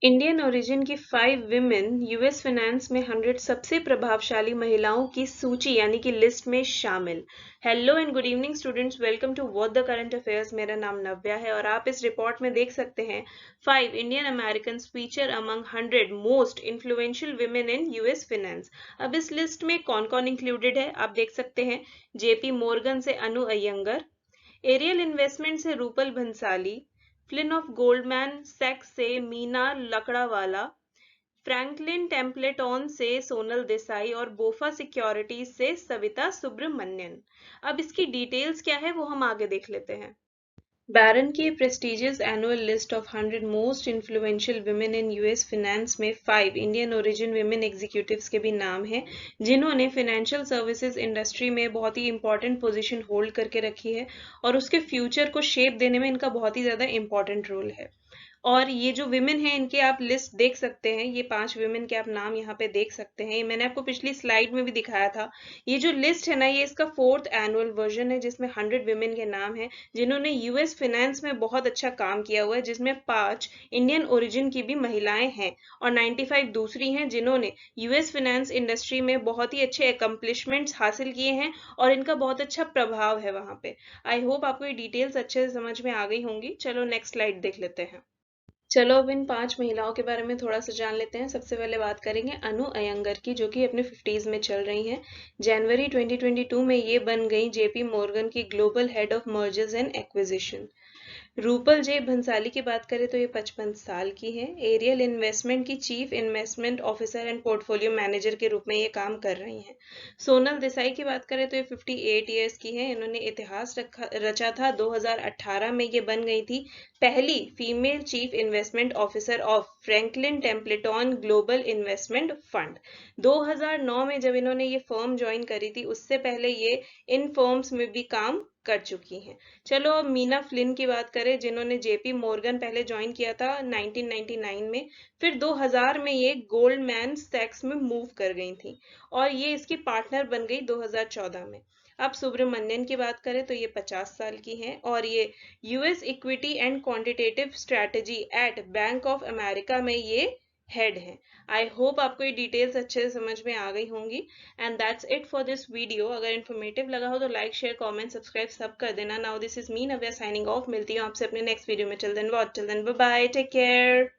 Indian origin की 5 women US finance में 100 सबसे प्रभावशाली महिलाओं की सूची यानी कि लिस्ट में शामिल। Hello and good evening students, welcome to what the current affairs. मेरा नाम नव्या है और आप इस रिपोर्ट में देख सकते हैं 5 Indian American feature among 100 most influential women in US finance. अब इस लिस्ट में कौन कौन इंक्लूडेड है आप देख सकते हैं। जेपी मोर्गन से अनु अयंगर, एरियल इन्वेस्टमेंट से Rupal Bhansali, Flynn of Goldman सैक्स से मीना लकड़ावाला, फ्रैंकलिन टेम्पलेटॉन से सोनल देसाई और बोफा सिक्योरिटीज से सविता सुब्रमण्यन। अब इसकी डिटेल्स क्या है वो हम आगे देख लेते हैं। बैरन की prestigious annual list of 100 most influential women in US finance में 5 इंडियन ओरिजिन वुमेन एग्जीक्यूटिव्स के भी नाम हैं जिन्होंने फाइनेंशियल सर्विसेज इंडस्ट्री में बहुत ही इंपॉर्टेंट पोजीशन होल्ड करके रखी है और उसके फ्यूचर को शेप देने में इनका बहुत ही ज्यादा इंपॉर्टेंट रोल है। और ये जो विमेन हैं इनके आप लिस्ट देख सकते हैं, ये 5 विमेन के आप नाम यहाँ पे देख सकते हैं। ये मैंने आपको पिछली स्लाइड में भी दिखाया था। ये जो लिस्ट है ना, ये इसका 4th एनुअल वर्जन है जिसमें 100 विमेन के नाम हैं जिन्होंने यूएस फाइनेंस में बहुत अच्छा काम किया हुआ है, जिसमें 5 इंडियन ओरिजिन की भी महिलाएं हैं और 95 दूसरी हैं जिन्होंने यूएस फाइनेंस इंडस्ट्री में बहुत ही अच्छे अकम्पलिशमेंट्स हासिल किए हैं और इनका बहुत अच्छा प्रभाव है वहां पे। आई होप आपको ये डिटेल्स अच्छे से समझ में आ गई होंगी। चलो नेक्स्ट स्लाइड देख लेते हैं। चलो अब इन 5 महिलाओं के बारे में थोड़ा सा जान लेते हैं। सबसे पहले बात करेंगे अनु अयंगर की, जो कि अपने 50s में चल रही हैं। जनवरी 2022 में ये बन गई जेपी मॉर्गन की global head of mergers and acquisition. Rupal J Bhansali की बात करें तो ये 55 साल की हैं। एरियल इन्वेस्टमेंट की chief investment officer and portfolio manager के रूप में ये काम कर रही हैं। सोनल देसाई की बात करें तो ये 58 ईयर्स की हैं। इन्होंने इतिहास रचा था। 2018 में ये बन गई थी पहली female chief investment officer of Franklin Templeton global investment fund. 2009 में जब इन्होंने ये फर्म ज्वाइन करी थी, उससे पहले ये इन फर्म्स में भी काम कर चुकी हैं। चलो अब मीना फ्लिन की बात करें, जिन्होंने जेपी मॉर्गन पहले ज्वाइन किया था 1999 में, फिर 2000 में ये गोल्डमैन सैक्स में मूव कर गई थी और ये इसकी पार्टनर बन गई 2014 में। अब सुब्रमण्यन की बात करें तो ये 50 साल की हैं और ये US equity and quantitative strategy at bank of America में ये हेड हैं। आई होप आपको ये डिटेल्स अच्छे से समझ में आ गई होंगी। And that's it for this video. अगर इन्फॉर्मेटिव लगा हो तो लाइक शेयर कमेंट सब्सक्राइब सब कर देना। Now this is me Navya signing off. मिलती हूँ आपसे अपने नेक्स्ट वीडियो में। Till then bye bye, take care.